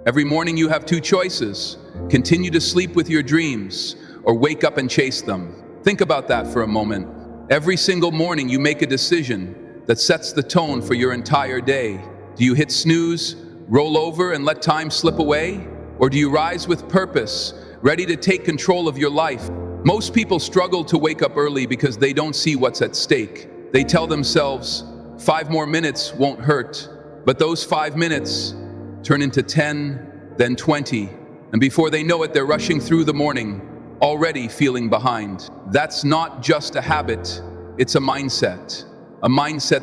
Every morning you have two choices: continue to sleep with your dreams or wake up and chase them. Think about that for a moment. Every single morning you make a decision that sets the tone for your entire day. Do you hit snooze, roll over, and let time slip away? Or do you rise with purpose, ready to take control of your life? Most people struggle to wake up early because they don't see what's at stake. They tell themselves, 5 more minutes won't hurt. But those 5 minutes turn into 10, then 20. And before they know it, they're rushing through the morning, already feeling behind. That's not just a habit, it's a mindset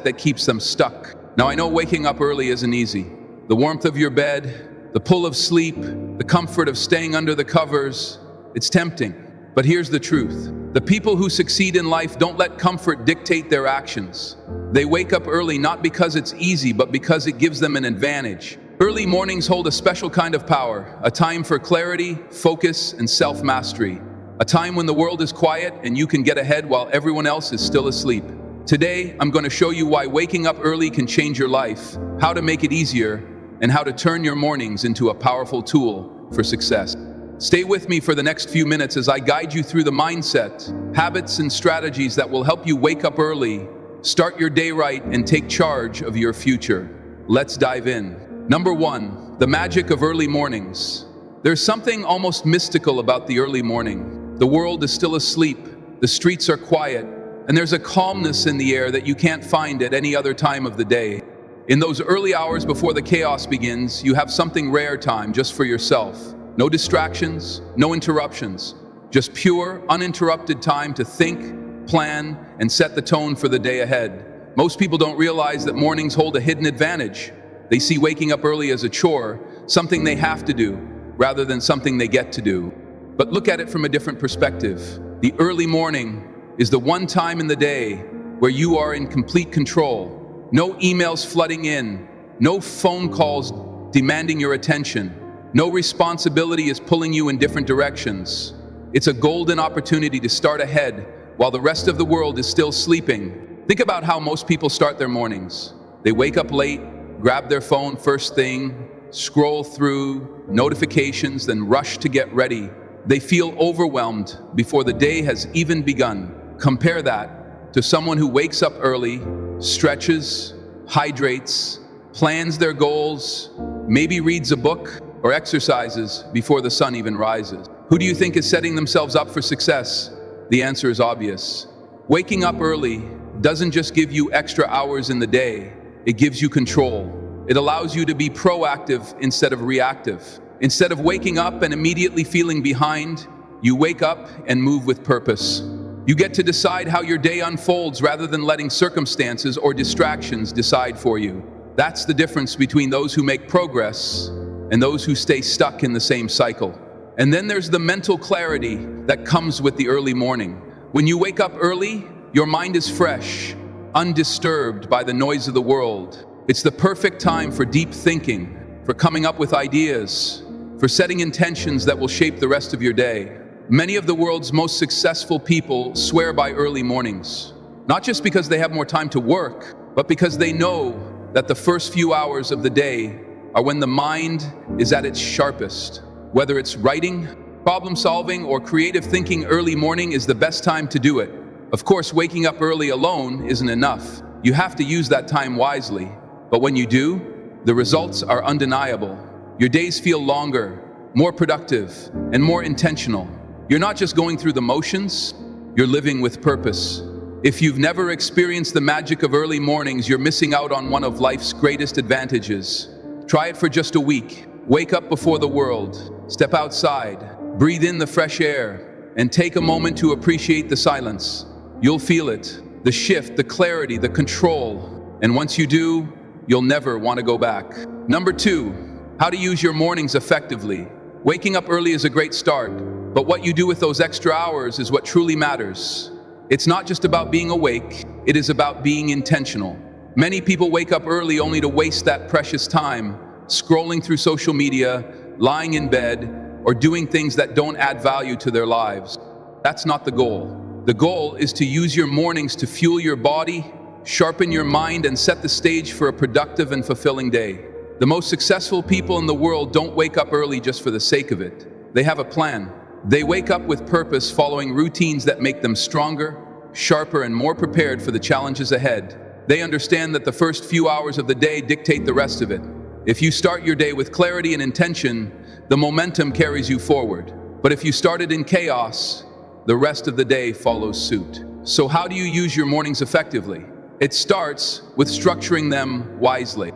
that keeps them stuck. Now, I know waking up early isn't easy. The warmth of your bed, the pull of sleep, the comfort of staying under the covers, it's tempting. But here's the truth. The people who succeed in life don't let comfort dictate their actions. They wake up early not because it's easy, but because it gives them an advantage. Early mornings hold a special kind of power, a time for clarity, focus, and self-mastery. A time when the world is quiet and you can get ahead while everyone else is still asleep. Today, I'm going to show you why waking up early can change your life, how to make it easier, and how to turn your mornings into a powerful tool for success. Stay with me for the next few minutes as I guide you through the mindset, habits, and strategies that will help you wake up early, start your day right, and take charge of your future. Let's dive in. Number 1, the magic of early mornings. There's something almost mystical about the early morning. The world is still asleep, the streets are quiet, and there's a calmness in the air that you can't find at any other time of the day. In those early hours before the chaos begins, you have something rare time just for yourself. No distractions, no interruptions, just pure, uninterrupted time to think, plan, and set the tone for the day ahead. Most people don't realize that mornings hold a hidden advantage. They see waking up early as a chore, something they have to do, rather than something they get to do. But look at it from a different perspective. The early morning is the one time in the day where you are in complete control. No emails flooding in, no phone calls demanding your attention, no responsibility is pulling you in different directions. It's a golden opportunity to start ahead while the rest of the world is still sleeping. Think about how most people start their mornings. They wake up late, grab their phone first thing, scroll through notifications, then rush to get ready. They feel overwhelmed before the day has even begun. Compare that to someone who wakes up early, stretches, hydrates, plans their goals, maybe reads a book or exercises before the sun even rises. Who do you think is setting themselves up for success? The answer is obvious. Waking up early doesn't just give you extra hours in the day, it gives you control. It allows you to be proactive instead of reactive. Instead of waking up and immediately feeling behind, you wake up and move with purpose. You get to decide how your day unfolds rather than letting circumstances or distractions decide for you. That's the difference between those who make progress and those who stay stuck in the same cycle. And then there's the mental clarity that comes with the early morning. When you wake up early, your mind is fresh, undisturbed by the noise of the world. It's the perfect time for deep thinking, for coming up with ideas, for setting intentions that will shape the rest of your day. Many of the world's most successful people swear by early mornings, not just because they have more time to work, but because they know that the first few hours of the day are when the mind is at its sharpest. Whether it's writing, problem solving, or creative thinking, early morning is the best time to do it. Of course, waking up early alone isn't enough. You have to use that time wisely. But when you do, the results are undeniable. Your days feel longer, more productive, and more intentional. You're not just going through the motions, you're living with purpose. If you've never experienced the magic of early mornings, you're missing out on one of life's greatest advantages. Try it for just a week. Wake up before the world, step outside, breathe in the fresh air, and take a moment to appreciate the silence. You'll feel it, the shift, the clarity, the control. And once you do, you'll never want to go back. Number 2, how to use your mornings effectively. Waking up early is a great start, but what you do with those extra hours is what truly matters. It's not just about being awake, it is about being intentional. Many people wake up early only to waste that precious time, scrolling through social media, lying in bed, or doing things that don't add value to their lives. That's not the goal. The goal is to use your mornings to fuel your body, sharpen your mind, and set the stage for a productive and fulfilling day. The most successful people in the world don't wake up early just for the sake of it. They have a plan. They wake up with purpose, following routines that make them stronger, sharper, and more prepared for the challenges ahead. They understand that the first few hours of the day dictate the rest of it. If you start your day with clarity and intention, the momentum carries you forward. But if you started in chaos, the rest of the day follows suit. So how do you use your mornings effectively? It starts with structuring them wisely.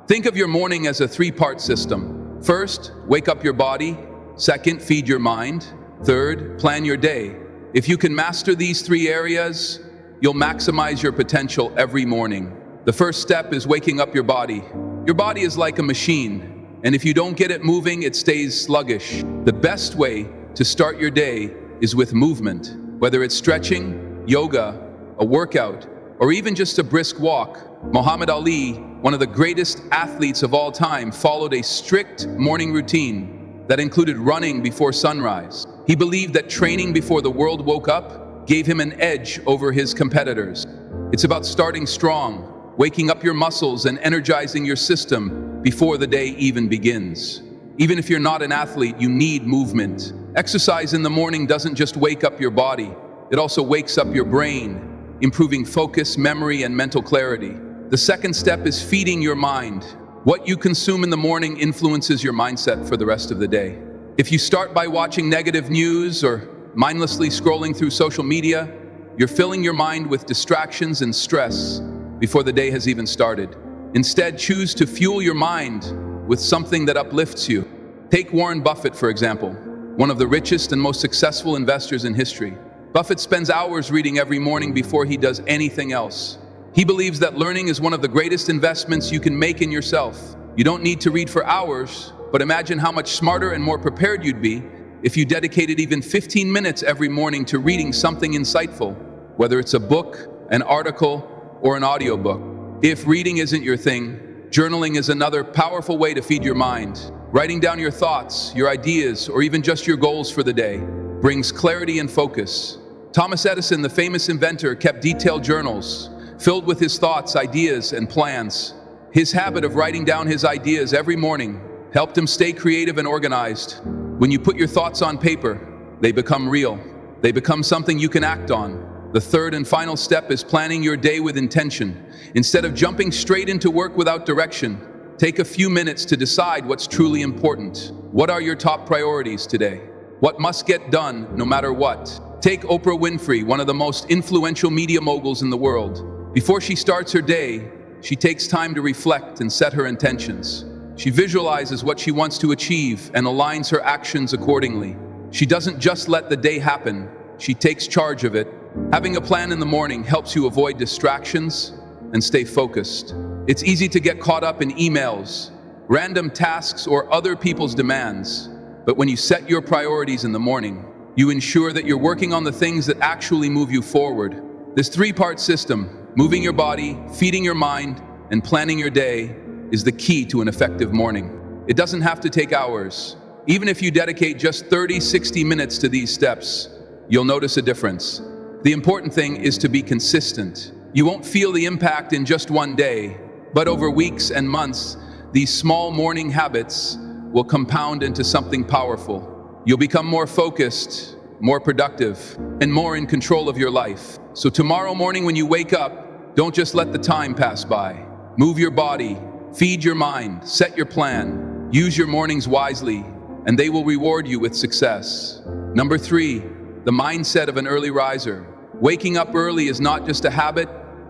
Think of your morning as a three-part system. First, wake up your body. Second, feed your mind. Third, plan your day. If you can master these three areas, you'll maximize your potential every morning. The first step is waking up your body. Your body is like a machine, and if you don't get it moving, it stays sluggish. The best way to start your day is with movement. Whether it's stretching, yoga, a workout, or even just a brisk walk. Muhammad Ali, one of the greatest athletes of all time, followed a strict morning routine that included running before sunrise. He believed that training before the world woke up gave him an edge over his competitors. It's about starting strong, waking up your muscles and energizing your system before the day even begins. Even if you're not an athlete, you need movement. Exercise in the morning doesn't just wake up your body, it also wakes up your brain, improving focus, memory, and mental clarity. The second step is feeding your mind. What you consume in the morning influences your mindset for the rest of the day. If you start by watching negative news or mindlessly scrolling through social media, you're filling your mind with distractions and stress before the day has even started. Instead, choose to fuel your mind with something that uplifts you. Take Warren Buffett, for example, one of the richest and most successful investors in history. Buffett spends hours reading every morning before he does anything else. He believes that learning is one of the greatest investments you can make in yourself. You don't need to read for hours, but imagine how much smarter and more prepared you'd be if you dedicated even 15 minutes every morning to reading something insightful, whether it's a book, an article, or an audiobook. If reading isn't your thing, journaling is another powerful way to feed your mind. Writing down your thoughts, your ideas, or even just your goals for the day brings clarity and focus. Thomas Edison, the famous inventor, kept detailed journals filled with his thoughts, ideas, and plans. His habit of writing down his ideas every morning helped him stay creative and organized. When you put your thoughts on paper, they become real. They become something you can act on. The third and final step is planning your day with intention. Instead of jumping straight into work without direction, take a few minutes to decide what's truly important. What are your top priorities today? What must get done no matter what? Take Oprah Winfrey, one of the most influential media moguls in the world. Before she starts her day, she takes time to reflect and set her intentions. She visualizes what she wants to achieve and aligns her actions accordingly. She doesn't just let the day happen, she takes charge of it. Having a plan in the morning helps you avoid distractions and stay focused. It's easy to get caught up in emails, random tasks, or other people's demands. But when you set your priorities in the morning, you ensure that you're working on the things that actually move you forward. This three-part system, moving your body, feeding your mind, and planning your day, is the key to an effective morning. It doesn't have to take hours. Even if you dedicate just 30-60 minutes to these steps, you'll notice a difference. The important thing is to be consistent. You won't feel the impact in just one day, but over weeks and months, these small morning habits will compound into something powerful. You'll become more focused, more productive, and more in control of your life. So tomorrow morning when you wake up, don't just let the time pass by. Move your body, feed your mind, set your plan, use your mornings wisely, and they will reward you with success. Number 3, the mindset of an early riser. Waking up early is not just a habit,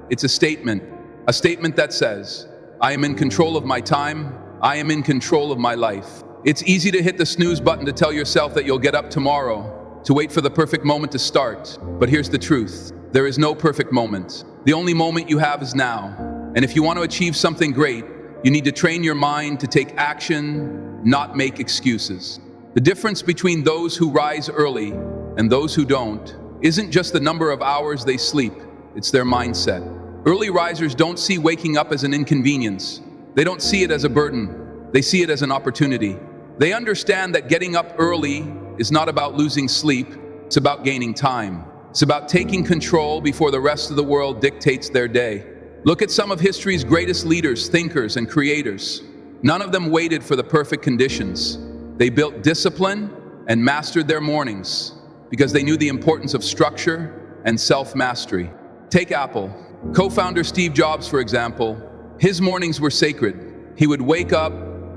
it's a statement that says, I am in control of my time, I am in control of my life. It's easy to hit the snooze button to tell yourself that you'll get up tomorrow, to wait for the perfect moment to start. But here's the truth. There is no perfect moment. The only moment you have is now. And if you want to achieve something great, you need to train your mind to take action, not make excuses. The difference between those who rise early and those who don't isn't just the number of hours they sleep, it's their mindset. Early risers don't see waking up as an inconvenience. They don't see it as a burden. They see it as an opportunity. They understand that getting up early is not about losing sleep, it's about gaining time. It's about taking control before the rest of the world dictates their day. Look at some of history's greatest leaders, thinkers, and creators. None of them waited for the perfect conditions. They built discipline and mastered their mornings because they knew the importance of structure and self-mastery. Take Apple. Co-founder Steve Jobs, for example, his mornings were sacred. He would wake up,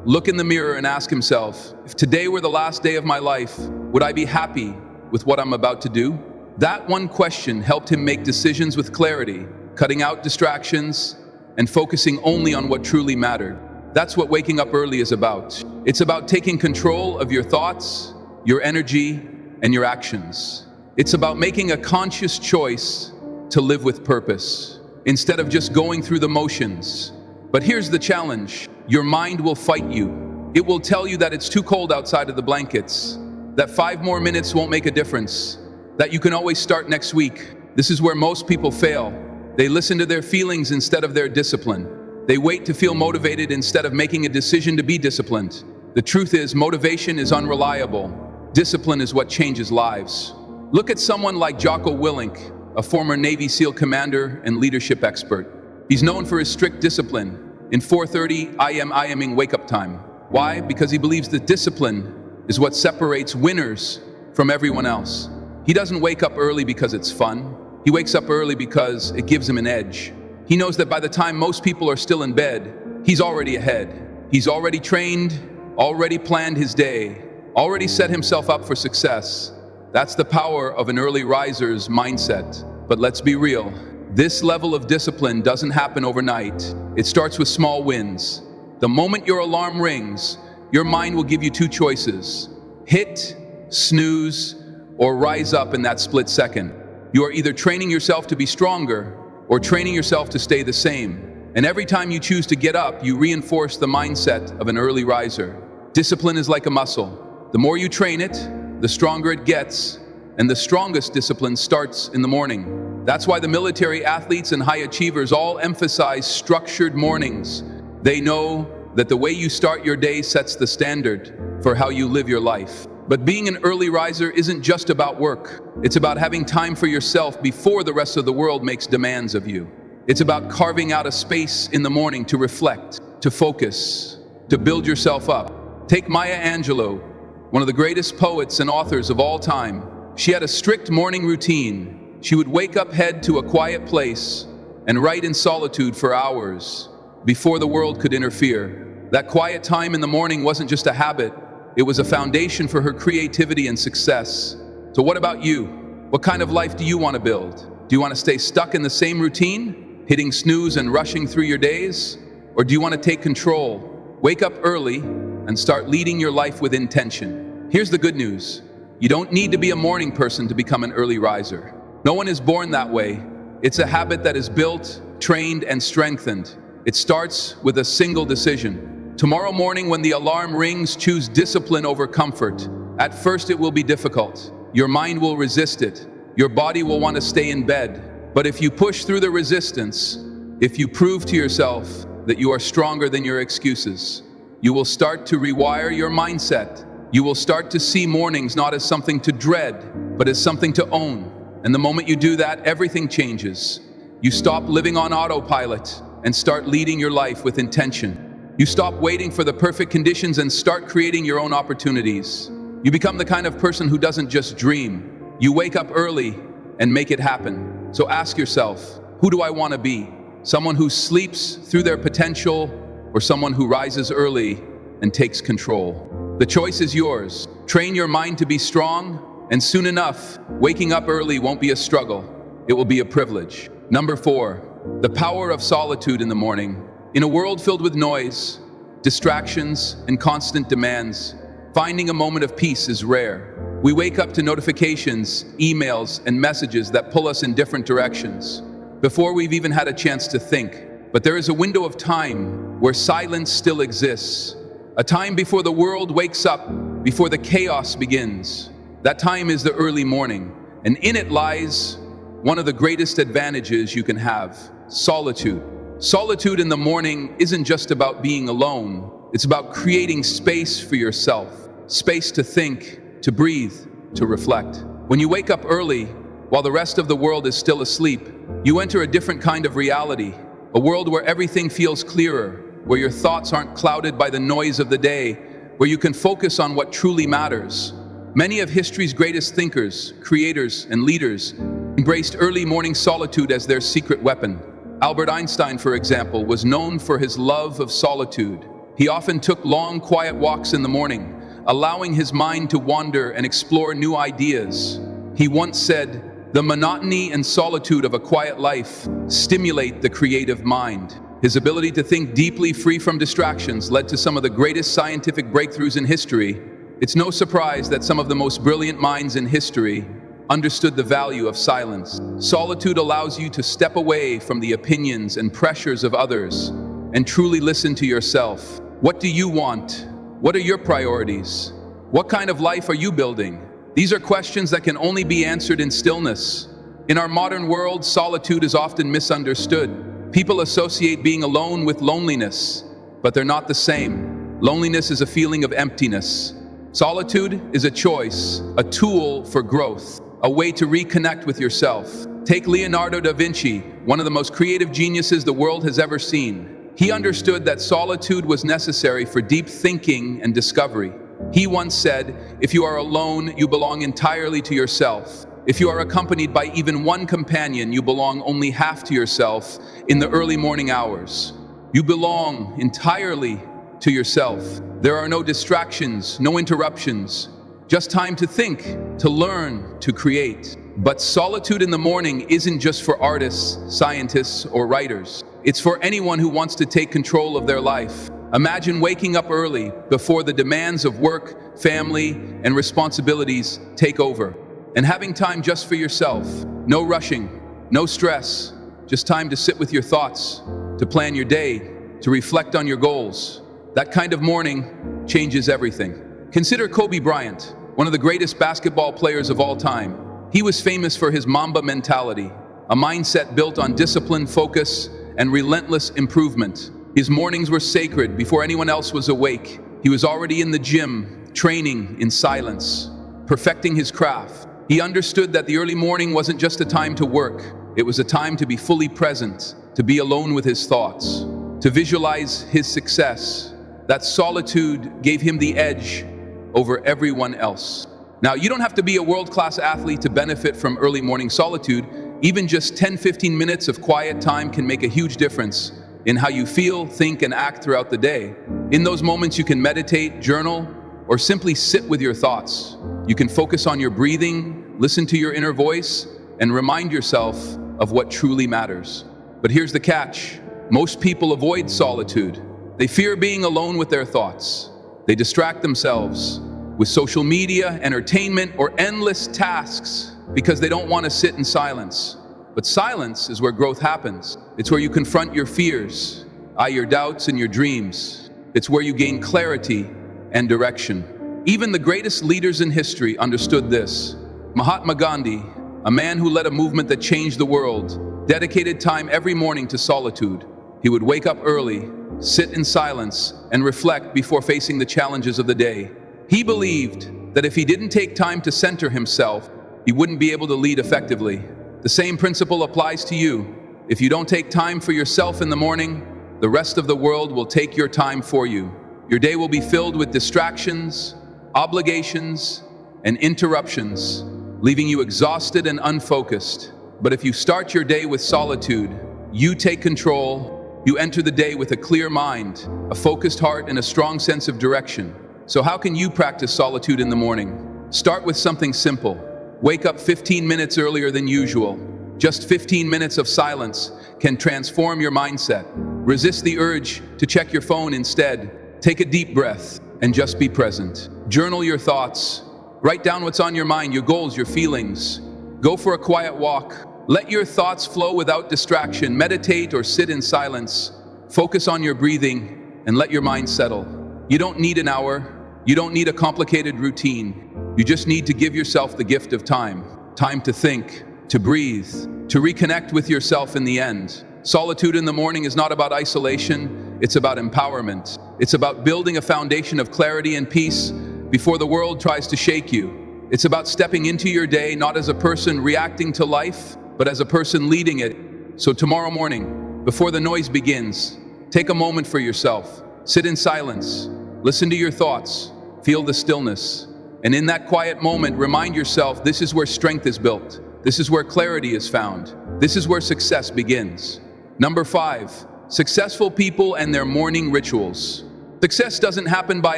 look in the mirror, and ask himself, if today were the last day of my life, would I be happy with what I'm about to do? That one question helped him make decisions with clarity, cutting out distractions and focusing only on what truly mattered. That's what waking up early is about. It's about taking control of your thoughts, your energy, and your actions. It's about making a conscious choice to live with purpose, instead of just going through the motions. But here's the challenge. Your mind will fight you. It will tell you that it's too cold outside of the blankets, that 5 more minutes won't make a difference, that you can always start next week. This is where most people fail. They listen to their feelings instead of their discipline. They wait to feel motivated instead of making a decision to be disciplined. The truth is, motivation is unreliable. Discipline is what changes lives. Look at someone like Jocko Willink, a former Navy SEAL commander and leadership expert. He's known for his strict discipline. In 4:30 IMing wake-up time. Why? Because he believes that discipline is what separates winners from everyone else. He doesn't wake up early because it's fun. He wakes up early because it gives him an edge. He knows that by the time most people are still in bed, he's already ahead. He's already trained, already planned his day, already set himself up for success. That's the power of an early riser's mindset. But let's be real. This level of discipline doesn't happen overnight. It starts with small wins. The moment your alarm rings, your mind will give you 2 choices. Hit, snooze, or rise up in that split second. You are either training yourself to be stronger or training yourself to stay the same. And every time you choose to get up, you reinforce the mindset of an early riser. Discipline is like a muscle. The more you train it, the stronger it gets, and the strongest discipline starts in the morning. That's why the military athletes and high achievers all emphasize structured mornings. They know that the way you start your day sets the standard for how you live your life. But being an early riser isn't just about work. It's about having time for yourself before the rest of the world makes demands of you. It's about carving out a space in the morning to reflect, to focus, to build yourself up. Take Maya Angelou, one of the greatest poets and authors of all time. She had a strict morning routine. She would wake up, head to a quiet place, and write in solitude for hours before the world could interfere. That quiet time in the morning wasn't just a habit. It was a foundation for her creativity and success. So what about you? What kind of life do you want to build? Do you want to stay stuck in the same routine, hitting snooze and rushing through your days? Or do you want to take control, wake up early, and start leading your life with intention? Here's the good news. You don't need to be a morning person to become an early riser. No one is born that way. It's a habit that is built, trained, and strengthened. It starts with a single decision. Tomorrow morning when the alarm rings, choose discipline over comfort. At first it will be difficult. Your mind will resist it. Your body will want to stay in bed. But if you push through the resistance, if you prove to yourself that you are stronger than your excuses, you will start to rewire your mindset. You will start to see mornings not as something to dread, but as something to own. And the moment you do that, everything changes. You stop living on autopilot and start leading your life with intention. You stop waiting for the perfect conditions and start creating your own opportunities. You become the kind of person who doesn't just dream. You wake up early and make it happen. So ask yourself, who do I want to be? Someone who sleeps through their potential, or someone who rises early and takes control? The choice is yours. Train your mind to be strong, and soon enough, waking up early won't be a struggle. It will be a privilege. Number 4, the power of solitude in the morning. In a world filled with noise, distractions, and constant demands, finding a moment of peace is rare. We wake up to notifications, emails, and messages that pull us in different directions before we've even had a chance to think. But there is a window of time where silence still exists. A time before the world wakes up, before the chaos begins. That time is the early morning, and in it lies one of the greatest advantages you can have: solitude. Solitude in the morning isn't just about being alone. It's about creating space for yourself, space to think, to breathe, to reflect. When you wake up early, while the rest of the world is still asleep, you enter a different kind of reality. A world where everything feels clearer, where your thoughts aren't clouded by the noise of the day, where you can focus on what truly matters. Many of history's greatest thinkers, creators, and leaders embraced early morning solitude as their secret weapon. Albert Einstein, for example, was known for his love of solitude. He often took long, quiet walks in the morning, allowing his mind to wander and explore new ideas. He once said, "The monotony and solitude of a quiet life stimulate the creative mind." His ability to think deeply, free from distractions, led to some of the greatest scientific breakthroughs in history. It's no surprise that some of the most brilliant minds in history understood the value of silence. Solitude allows you to step away from the opinions and pressures of others and truly listen to yourself. What do you want? What are your priorities? What kind of life are you building? These are questions that can only be answered in stillness. In our modern world, solitude is often misunderstood. People associate being alone with loneliness, but they're not the same. Loneliness is a feeling of emptiness. Solitude is a choice, a tool for growth, a way to reconnect with yourself. Take Leonardo da Vinci, one of the most creative geniuses the world has ever seen. He understood that solitude was necessary for deep thinking and discovery. He once said, "If you are alone, you belong entirely to yourself. If you are accompanied by even one companion, you belong only half to yourself in the early morning hours. You belong entirely to yourself. There are no distractions, no interruptions, just time to think, to learn, to create." But solitude in the morning isn't just for artists, scientists, or writers. It's for anyone who wants to take control of their life. Imagine waking up early before the demands of work, family, and responsibilities take over, and having time just for yourself. No rushing, no stress, just time to sit with your thoughts, to plan your day, to reflect on your goals. That kind of morning changes everything. Consider Kobe Bryant, one of the greatest basketball players of all time. He was famous for his Mamba mentality, a mindset built on discipline, focus, and relentless improvement. His mornings were sacred. Before anyone else was awake, he was already in the gym, training in silence, perfecting his craft. He understood that the early morning wasn't just a time to work. It was a time to be fully present, to be alone with his thoughts, to visualize his success. That solitude gave him the edge over everyone else. Now, you don't have to be a world-class athlete to benefit from early morning solitude. Even just 10-15 minutes of quiet time can make a huge difference in how you feel, think, and act throughout the day. In those moments, you can meditate, journal, or simply sit with your thoughts. You can focus on your breathing, listen to your inner voice, and remind yourself of what truly matters. But here's the catch. Most people avoid solitude. They fear being alone with their thoughts. They distract themselves with social media, entertainment, or endless tasks because they don't want to sit in silence. But silence is where growth happens. It's where you confront your fears, your doubts, and your dreams. It's where you gain clarity and direction. Even the greatest leaders in history understood this. Mahatma Gandhi, a man who led a movement that changed the world, dedicated time every morning to solitude. He would wake up early, sit in silence, and reflect before facing the challenges of the day. He believed that if he didn't take time to center himself, he wouldn't be able to lead effectively. The same principle applies to you. If you don't take time for yourself in the morning, the rest of the world will take your time for you. Your day will be filled with distractions, obligations, and interruptions, leaving you exhausted and unfocused. But if you start your day with solitude, you take control, you enter the day with a clear mind, a focused heart, and a strong sense of direction. So how can you practice solitude in the morning? Start with something simple. Wake up 15 minutes earlier than usual. Just 15 minutes of silence can transform your mindset. Resist the urge to check your phone instead. Take a deep breath and just be present. Journal your thoughts. Write down what's on your mind, your goals, your feelings. Go for a quiet walk. Let your thoughts flow without distraction. Meditate or sit in silence. Focus on your breathing and let your mind settle. You don't need an hour. You don't need a complicated routine. You just need to give yourself the gift of time. Time to think, to breathe, to reconnect with yourself in the end. Solitude in the morning is not about isolation. It's about empowerment. It's about building a foundation of clarity and peace before the world tries to shake you. It's about stepping into your day not as a person reacting to life, but as a person leading it. So tomorrow morning, Before the noise begins, take a moment for yourself. Sit in silence, listen to your thoughts, feel the stillness. And in that quiet moment, remind yourself this is where strength is built. This is where clarity is found. This is where success begins. Number 5, successful people and their morning rituals. Success doesn't happen by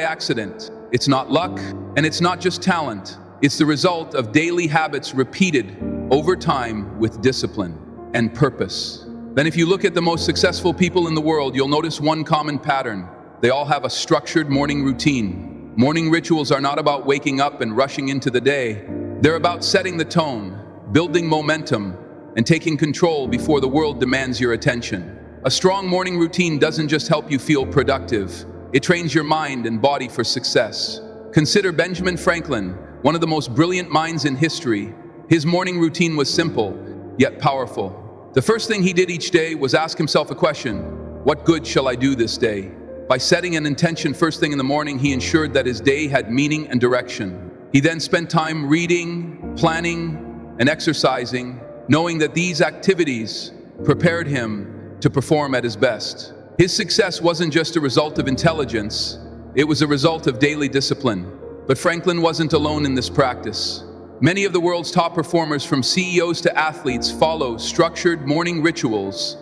accident. It's not luck, and it's not just talent. It's the result of daily habits repeated over time with discipline and purpose. Then if you look at the most successful people in the world, you'll notice one common pattern. They all have a structured morning routine. Morning rituals are not about waking up and rushing into the day. They're about setting the tone, building momentum, and taking control before the world demands your attention. A strong morning routine doesn't just help you feel productive. It trains your mind and body for success. Consider Benjamin Franklin, one of the most brilliant minds in history. His morning routine was simple, yet powerful. The first thing he did each day was ask himself a question: what good shall I do this day? By setting an intention first thing in the morning, he ensured that his day had meaning and direction. He then spent time reading, planning, and exercising, knowing that these activities prepared him to perform at his best. His success wasn't just a result of intelligence, it was a result of daily discipline. But Franklin wasn't alone in this practice. Many of the world's top performers, from CEOs to athletes, follow structured morning rituals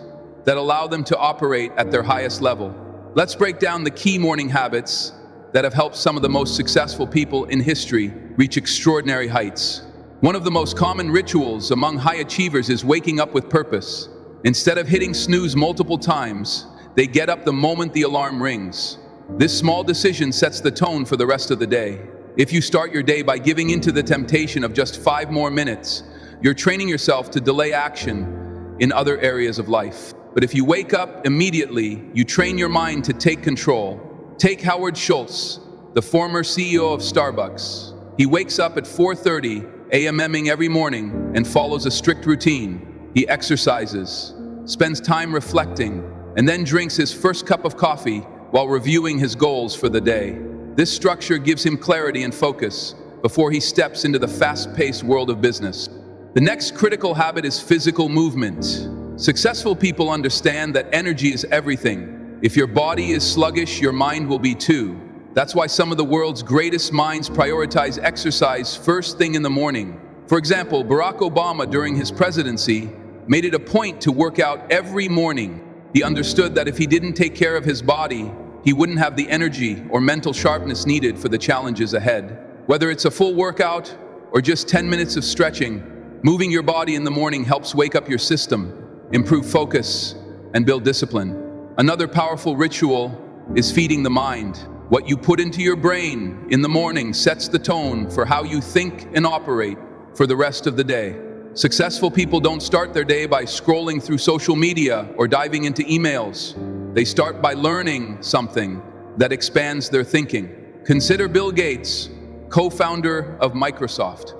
that allow them to operate at their highest level. Let's break down the key morning habits that have helped some of the most successful people in history reach extraordinary heights. One of the most common rituals among high achievers is waking up with purpose. Instead of hitting snooze multiple times, they get up the moment the alarm rings. This small decision sets the tone for the rest of the day. If you start your day by giving into the temptation of just 5 more minutes, you're training yourself to delay action in other areas of life. But if you wake up immediately, you train your mind to take control. Take Howard Schultz, the former CEO of Starbucks. He wakes up at 4:30 a.m. every morning and follows a strict routine. He exercises, spends time reflecting, and then drinks his first cup of coffee while reviewing his goals for the day. This structure gives him clarity and focus before he steps into the fast-paced world of business. The next critical habit is physical movement. Successful people understand that energy is everything. If your body is sluggish, your mind will be too. That's why some of the world's greatest minds prioritize exercise first thing in the morning. For example, Barack Obama, during his presidency, made it a point to work out every morning. He understood that if he didn't take care of his body, he wouldn't have the energy or mental sharpness needed for the challenges ahead. Whether it's a full workout or just 10 minutes of stretching, moving your body in the morning helps wake up your system, improve focus, and build discipline. Another powerful ritual is feeding the mind. What you put into your brain in the morning sets the tone for how you think and operate for the rest of the day. Successful people don't start their day by scrolling through social media or diving into emails. They start by learning something that expands their thinking. Consider Bill Gates, co-founder of Microsoft.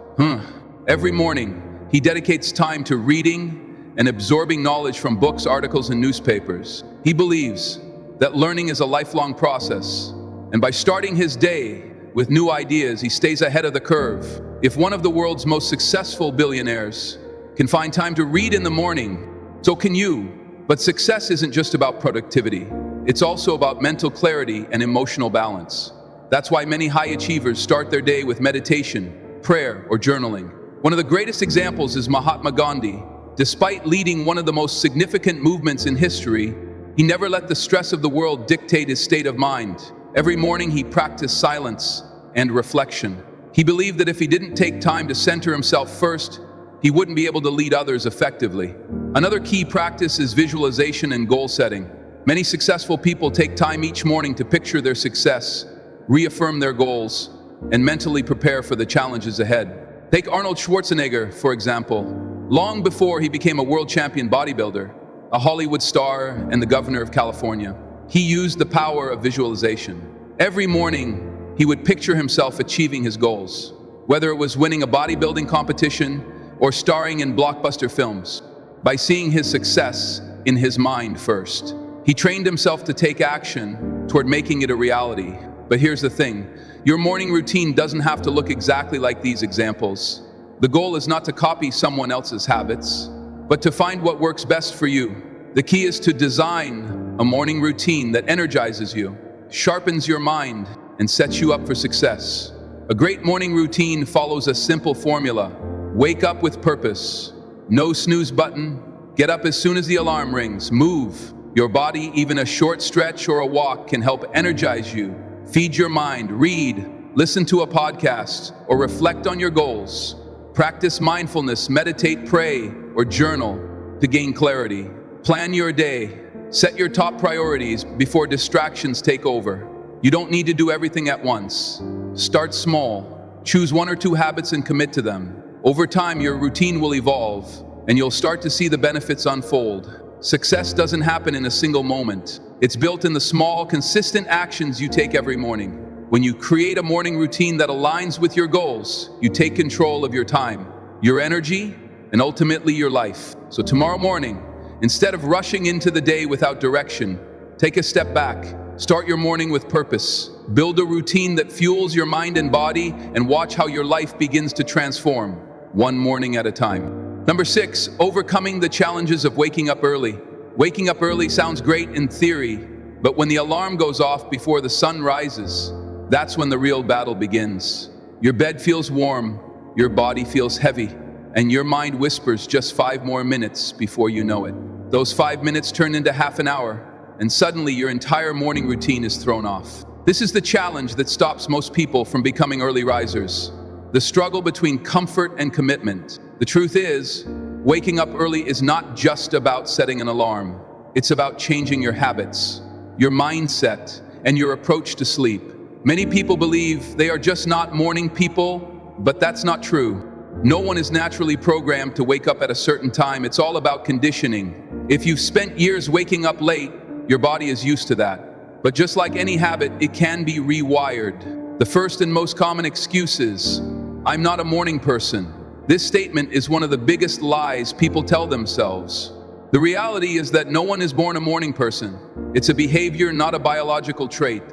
Every morning, he dedicates time to reading and absorbing knowledge from books, articles, and newspapers. He believes that learning is a lifelong process, and by starting his day with new ideas, he stays ahead of the curve. If one of the world's most successful billionaires can find time to read in the morning, so can you. But success isn't just about productivity. It's also about mental clarity and emotional balance. That's why many high achievers start their day with meditation, prayer, or journaling. One of the greatest examples is Mahatma Gandhi. Despite leading one of the most significant movements in history, he never let the stress of the world dictate his state of mind. Every morning he practiced silence and reflection. He believed that if he didn't take time to center himself first, he wouldn't be able to lead others effectively. Another key practice is visualization and goal setting. Many successful people take time each morning to picture their success, reaffirm their goals, and mentally prepare for the challenges ahead. Take Arnold Schwarzenegger, for example. Long before he became a world champion bodybuilder, a Hollywood star, and the governor of California, he used the power of visualization. Every morning, he would picture himself achieving his goals, whether it was winning a bodybuilding competition or starring in blockbuster films. By seeing his success in his mind first, he trained himself to take action toward making it a reality. But here's the thing, your morning routine doesn't have to look exactly like these examples. The goal is not to copy someone else's habits, but to find what works best for you. The key is to design a morning routine that energizes you, sharpens your mind, and sets you up for success. A great morning routine follows a simple formula. Wake up with purpose. No snooze button. Get up as soon as the alarm rings. Move. Your body, even a short stretch or a walk, can help energize you. Feed your mind. Read. Listen to a podcast, or reflect on your goals. Practice mindfulness, meditate, pray, or journal to gain clarity. Plan your day. Set your top priorities before distractions take over. You don't need to do everything at once. Start small. Choose 1 or 2 habits and commit to them. Over time, your routine will evolve, and you'll start to see the benefits unfold. Success doesn't happen in a single moment. It's built in the small, consistent actions you take every morning. When you create a morning routine that aligns with your goals, you take control of your time, your energy, and ultimately your life. So tomorrow morning, instead of rushing into the day without direction, take a step back. Start your morning with purpose. Build a routine that fuels your mind and body, and watch how your life begins to transform, one morning at a time. Number 6, overcoming the challenges of waking up early. Waking up early sounds great in theory, but when the alarm goes off before the sun rises, that's when the real battle begins. Your bed feels warm, your body feels heavy, and your mind whispers just 5 more minutes before you know it. Those 5 minutes turn into half an hour, and suddenly your entire morning routine is thrown off. This is the challenge that stops most people from becoming early risers. The struggle between comfort and commitment. The truth is, waking up early is not just about setting an alarm. It's about changing your habits, your mindset, and your approach to sleep. Many people believe they are just not morning people, but that's not true. No one is naturally programmed to wake up at a certain time. It's all about conditioning. If you've spent years waking up late, your body is used to that. But just like any habit, it can be rewired. The first and most common excuse is, "I'm not a morning person." This statement is one of the biggest lies people tell themselves. The reality is that no one is born a morning person. It's a behavior, not a biological trait.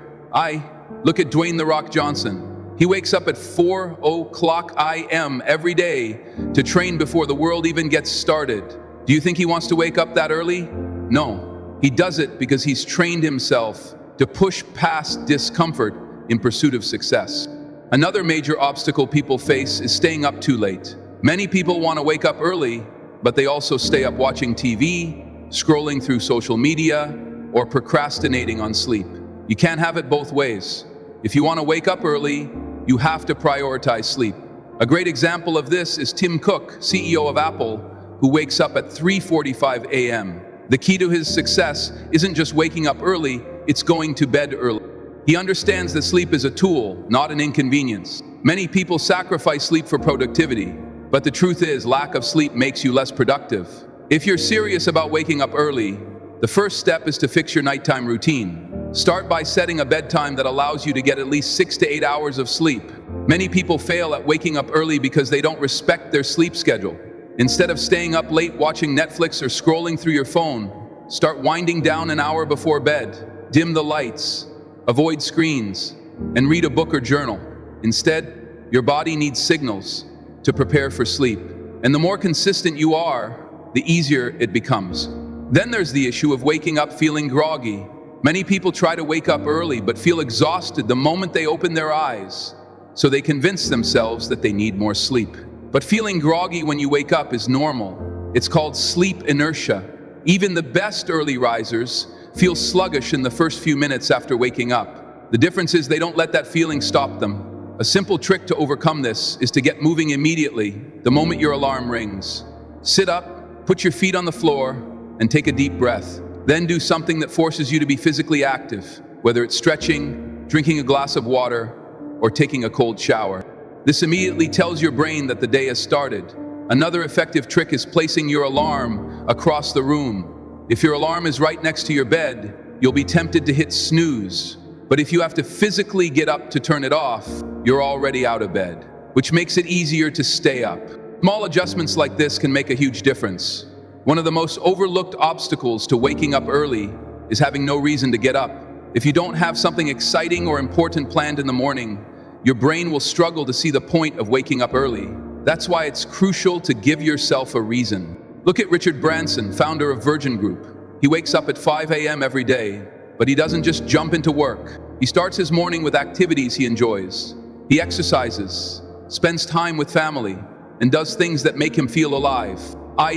Look at Dwayne "The Rock" Johnson. He wakes up at 4:00 a.m. every day to train before the world even gets started. Do you think he wants to wake up that early? No. He does it because he's trained himself to push past discomfort in pursuit of success. Another major obstacle people face is staying up too late. Many people want to wake up early, but they also stay up watching TV, scrolling through social media, or procrastinating on sleep. You can't have it both ways. If you want to wake up early, you have to prioritize sleep. A great example of this is Tim Cook, CEO of Apple, who wakes up at 3:45 a.m. The key to his success isn't just waking up early, it's going to bed early. He understands that sleep is a tool, not an inconvenience. Many people sacrifice sleep for productivity, but the truth is, lack of sleep makes you less productive. If you're serious about waking up early, the first step is to fix your nighttime routine. Start by setting a bedtime that allows you to get at least 6 to 8 hours of sleep. Many people fail at waking up early because they don't respect their sleep schedule. Instead of staying up late watching Netflix or scrolling through your phone, start winding down an hour before bed. Dim the lights, avoid screens, and read a book or journal. Instead, your body needs signals to prepare for sleep. And the more consistent you are, the easier it becomes. Then there's the issue of waking up feeling groggy. Many people try to wake up early but feel exhausted the moment they open their eyes, so they convince themselves that they need more sleep. But feeling groggy when you wake up is normal. It's called sleep inertia. Even the best early risers feel sluggish in the first few minutes after waking up. The difference is they don't let that feeling stop them. A simple trick to overcome this is to get moving immediately the moment your alarm rings. Sit up, put your feet on the floor, and take a deep breath. Then do something that forces you to be physically active, whether it's stretching, drinking a glass of water, or taking a cold shower. This immediately tells your brain that the day has started. Another effective trick is placing your alarm across the room. If your alarm is right next to your bed, you'll be tempted to hit snooze. But if you have to physically get up to turn it off, you're already out of bed, which makes it easier to stay up. Small adjustments like this can make a huge difference. One of the most overlooked obstacles to waking up early is having no reason to get up. If you don't have something exciting or important planned in the morning, your brain will struggle to see the point of waking up early. That's why it's crucial to give yourself a reason. Look at Richard Branson, founder of Virgin Group. He wakes up at 5 a.m. every day, but he doesn't just jump into work. He starts his morning with activities he enjoys. He exercises, spends time with family, and does things that make him feel alive.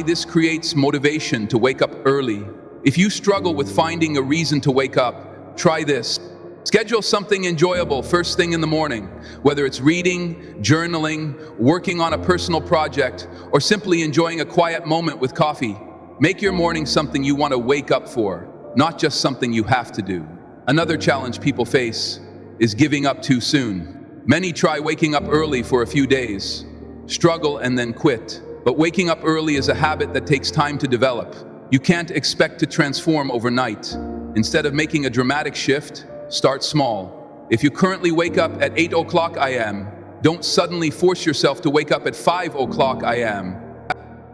This creates motivation to wake up early. If you struggle with finding a reason to wake up, try this. Schedule something enjoyable first thing in the morning, whether it's reading, journaling, working on a personal project, or simply enjoying a quiet moment with coffee. Make your morning something you want to wake up for, not just something you have to do. Another challenge people face is giving up too soon. Many try waking up early for a few days, struggle and then quit. But waking up early is a habit that takes time to develop. You can't expect to transform overnight. Instead of making a dramatic shift, start small. If you currently wake up at 8 o'clock a.m., don't suddenly force yourself to wake up at 5 o'clock a.m.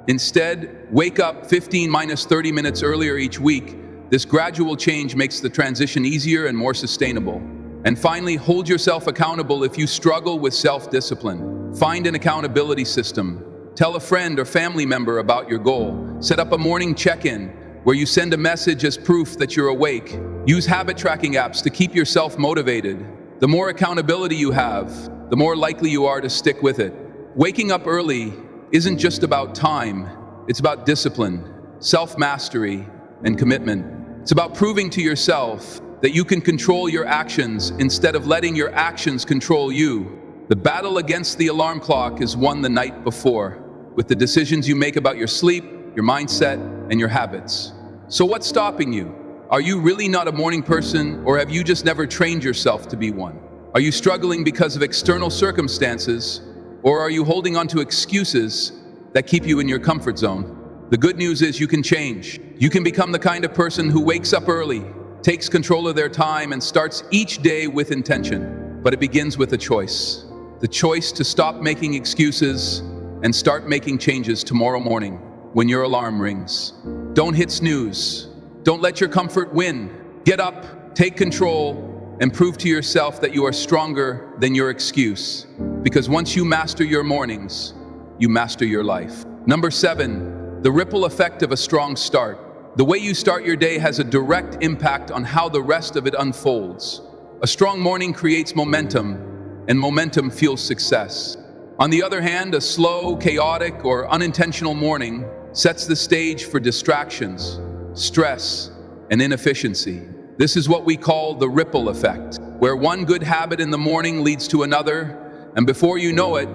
Instead, wake up 15-30 minutes earlier each week. This gradual change makes the transition easier and more sustainable. And finally, hold yourself accountable if you struggle with self-discipline. Find an accountability system. Tell a friend or family member about your goal. Set up a morning check-in where you send a message as proof that you're awake. Use habit tracking apps to keep yourself motivated. The more accountability you have, the more likely you are to stick with it. Waking up early isn't just about time. It's about discipline, self-mastery, and commitment. It's about proving to yourself that you can control your actions instead of letting your actions control you. The battle against the alarm clock is won the night before, with the decisions you make about your sleep, your mindset, and your habits. So what's stopping you? Are you really not a morning person, or have you just never trained yourself to be one? Are you struggling because of external circumstances, or are you holding on to excuses that keep you in your comfort zone? The good news is you can change. You can become the kind of person who wakes up early, takes control of their time, and starts each day with intention. But it begins with a choice. The choice to stop making excuses and start making changes tomorrow morning when your alarm rings. Don't hit snooze. Don't let your comfort win. Get up, take control, and prove to yourself that you are stronger than your excuse. Because once you master your mornings, you master your life. Number 7, the ripple effect of a strong start. The way you start your day has a direct impact on how the rest of it unfolds. A strong morning creates momentum, and momentum fuels success. On the other hand, a slow, chaotic, or unintentional morning sets the stage for distractions, stress, and inefficiency. This is what we call the ripple effect, where one good habit in the morning leads to another, and before you know it,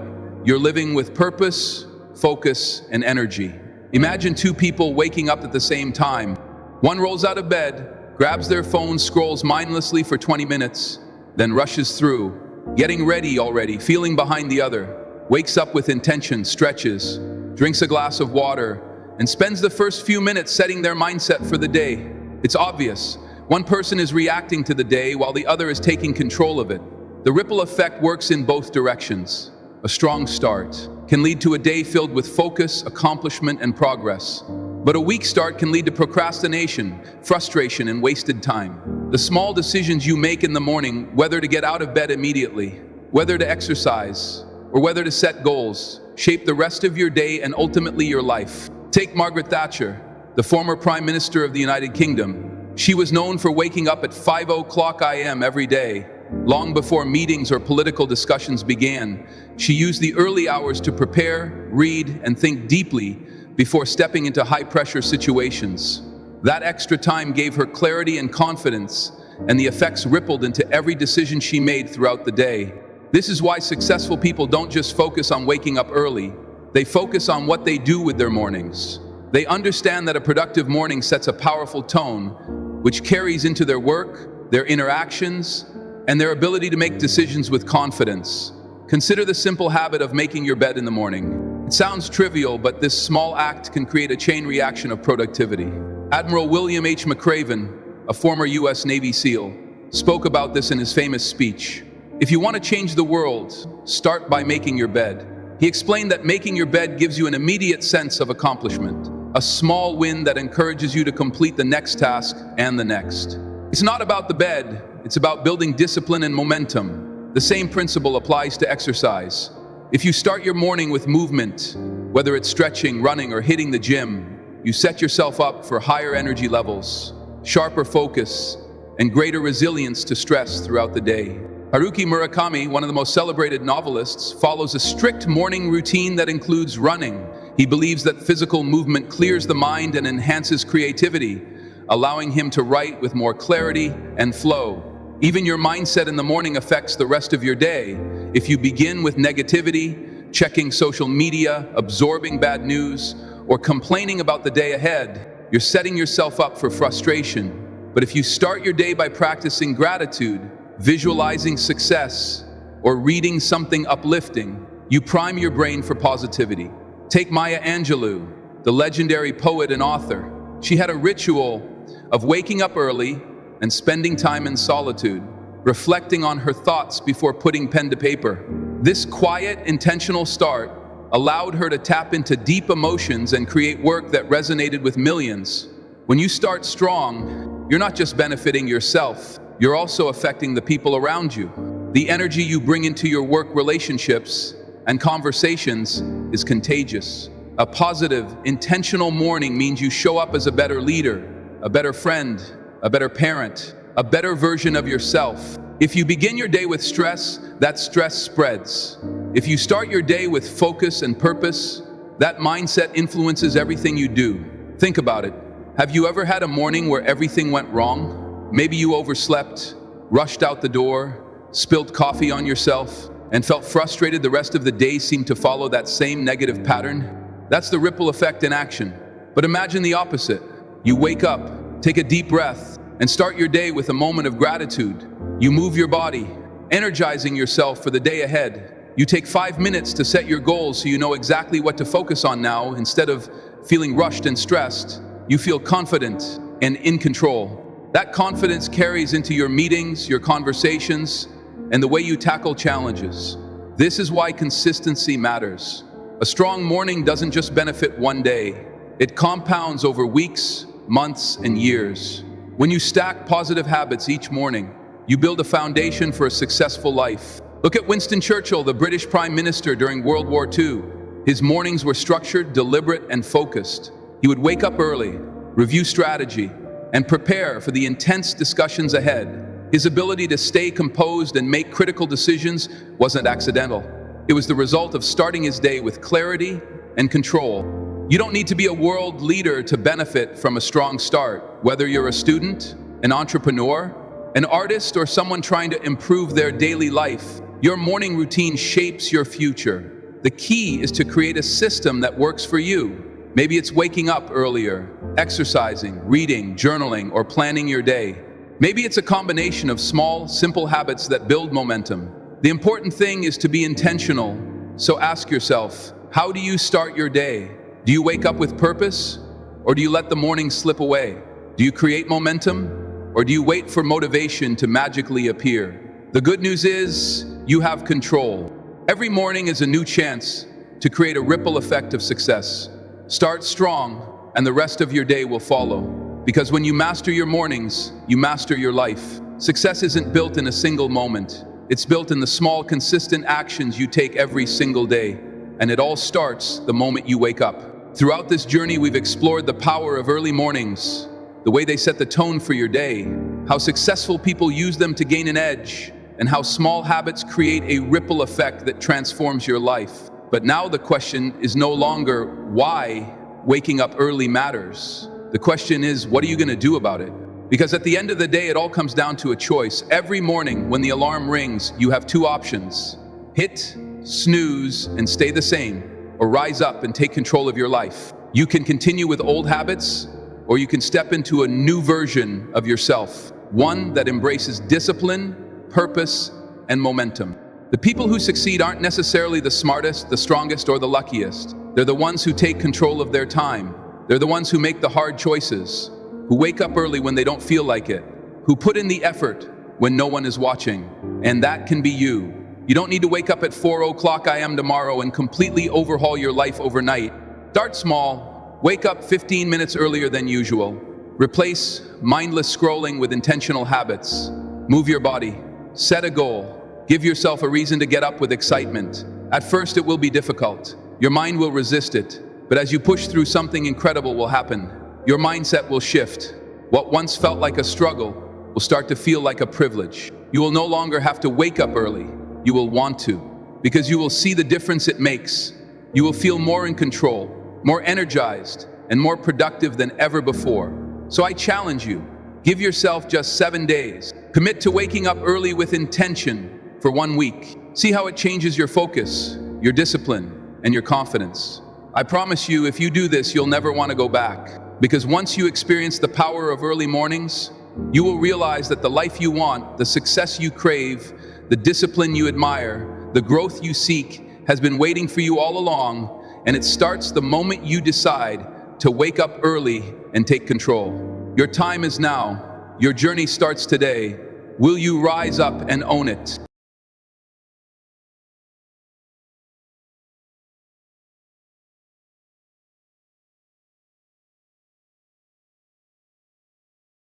you're living with purpose, focus, and energy. Imagine two people waking up at the same time. One rolls out of bed, grabs their phone, scrolls mindlessly for 20 minutes, then rushes through, getting ready already, feeling behind the other, wakes up with intention, stretches, drinks a glass of water, and spends the first few minutes setting their mindset for the day. It's obvious. One person is reacting to the day while the other is taking control of it. The ripple effect works in both directions. A strong start can lead to a day filled with focus, accomplishment, and progress. But a weak start can lead to procrastination, frustration, and wasted time. The small decisions you make in the morning, whether to get out of bed immediately, whether to exercise, or whether to set goals, shape the rest of your day and ultimately your life. Take Margaret Thatcher, the former Prime Minister of the United Kingdom. She was known for waking up at 5 o'clock a.m. every day. Long before meetings or political discussions began, she used the early hours to prepare, read, and think deeply before stepping into high-pressure situations. That extra time gave her clarity and confidence, and the effects rippled into every decision she made throughout the day. This is why successful people don't just focus on waking up early. They focus on what they do with their mornings. They understand that a productive morning sets a powerful tone, which carries into their work, their interactions, and their ability to make decisions with confidence. Consider the simple habit of making your bed in the morning. It sounds trivial, but this small act can create a chain reaction of productivity. Admiral William H. McRaven, a former U.S. Navy SEAL, spoke about this in his famous speech. If you want to change the world, start by making your bed. He explained that making your bed gives you an immediate sense of accomplishment, a small win that encourages you to complete the next task and the next. It's not about the bed, it's about building discipline and momentum. The same principle applies to exercise. If you start your morning with movement, whether it's stretching, running, or hitting the gym, you set yourself up for higher energy levels, sharper focus, and greater resilience to stress throughout the day. Haruki Murakami, one of the most celebrated novelists, follows a strict morning routine that includes running. He believes that physical movement clears the mind and enhances creativity, allowing him to write with more clarity and flow. Even your mindset in the morning affects the rest of your day. If you begin with negativity, checking social media, absorbing bad news, or complaining about the day ahead, you're setting yourself up for frustration. But if you start your day by practicing gratitude, visualizing success, or reading something uplifting, you prime your brain for positivity. Take Maya Angelou, the legendary poet and author. She had a ritual of waking up early and spending time in solitude, reflecting on her thoughts before putting pen to paper. This quiet, intentional start allowed her to tap into deep emotions and create work that resonated with millions. When you start strong, you're not just benefiting yourself, you're also affecting the people around you. The energy you bring into your work relationships and conversations is contagious. A positive, intentional morning means you show up as a better leader, a better friend, a better parent, a better version of yourself. If you begin your day with stress, that stress spreads. If you start your day with focus and purpose, that mindset influences everything you do. Think about it. Have you ever had a morning where everything went wrong? Maybe you overslept, rushed out the door, spilled coffee on yourself, and felt frustrated the rest of the day seemed to follow that same negative pattern. That's the ripple effect in action. But imagine the opposite. You wake up, take a deep breath, and start your day with a moment of gratitude. You move your body, energizing yourself for the day ahead. You take 5 minutes to set your goals so you know exactly what to focus on now. Instead of feeling rushed and stressed, you feel confident and in control. That confidence carries into your meetings, your conversations, and the way you tackle challenges. This is why consistency matters. A strong morning doesn't just benefit one day. It compounds over weeks, months, and years. When you stack positive habits each morning, you build a foundation for a successful life. Look at Winston Churchill, the British Prime Minister during World War II. His mornings were structured, deliberate, and focused. He would wake up early, review strategy, and prepare for the intense discussions ahead. His ability to stay composed and make critical decisions wasn't accidental. It was the result of starting his day with clarity and control. You don't need to be a world leader to benefit from a strong start. Whether you're a student, an entrepreneur, an artist, or someone trying to improve their daily life, your morning routine shapes your future. The key is to create a system that works for you. Maybe it's waking up earlier, exercising, reading, journaling, or planning your day. Maybe it's a combination of small, simple habits that build momentum. The important thing is to be intentional. So ask yourself, how do you start your day? Do you wake up with purpose, or do you let the morning slip away? Do you create momentum, or do you wait for motivation to magically appear? The good news is, you have control. Every morning is a new chance to create a ripple effect of success. Start strong, and the rest of your day will follow. Because when you master your mornings, you master your life. Success isn't built in a single moment. It's built in the small, consistent actions you take every single day. And it all starts the moment you wake up. Throughout this journey, we've explored the power of early mornings, the way they set the tone for your day, how successful people use them to gain an edge, and how small habits create a ripple effect that transforms your life. But now the question is no longer why waking up early matters. The question is, what are you going to do about it? Because at the end of the day, it all comes down to a choice. Every morning when the alarm rings, you have two options. Hit snooze and stay the same, or rise up and take control of your life. You can continue with old habits, or you can step into a new version of yourself, one that embraces discipline, purpose, and momentum. The people who succeed aren't necessarily the smartest, the strongest, or the luckiest. They're the ones who take control of their time. They're the ones who make the hard choices, who wake up early when they don't feel like it, who put in the effort when no one is watching. And that can be you. You don't need to wake up at 4:00 a.m. tomorrow and completely overhaul your life overnight. Start small. Wake up 15 minutes earlier than usual. Replace mindless scrolling with intentional habits. Move your body. Set a goal. Give yourself a reason to get up with excitement. At first, it will be difficult. Your mind will resist it. But as you push through, something incredible will happen. Your mindset will shift. What once felt like a struggle will start to feel like a privilege. You will no longer have to wake up early. You will want to, because you will see the difference it makes. You will feel more in control, more energized, and more productive than ever before. So I challenge you, give yourself just 7 days. Commit to waking up early with intention for 1 week. See how it changes your focus, your discipline, and your confidence. I promise you, if you do this, you'll never want to go back. Because once you experience the power of early mornings, you will realize that the life you want, the success you crave, the discipline you admire, the growth you seek has been waiting for you all along, and it starts the moment you decide to wake up early and take control. Your time is now. Your journey starts today. Will you rise up and own it?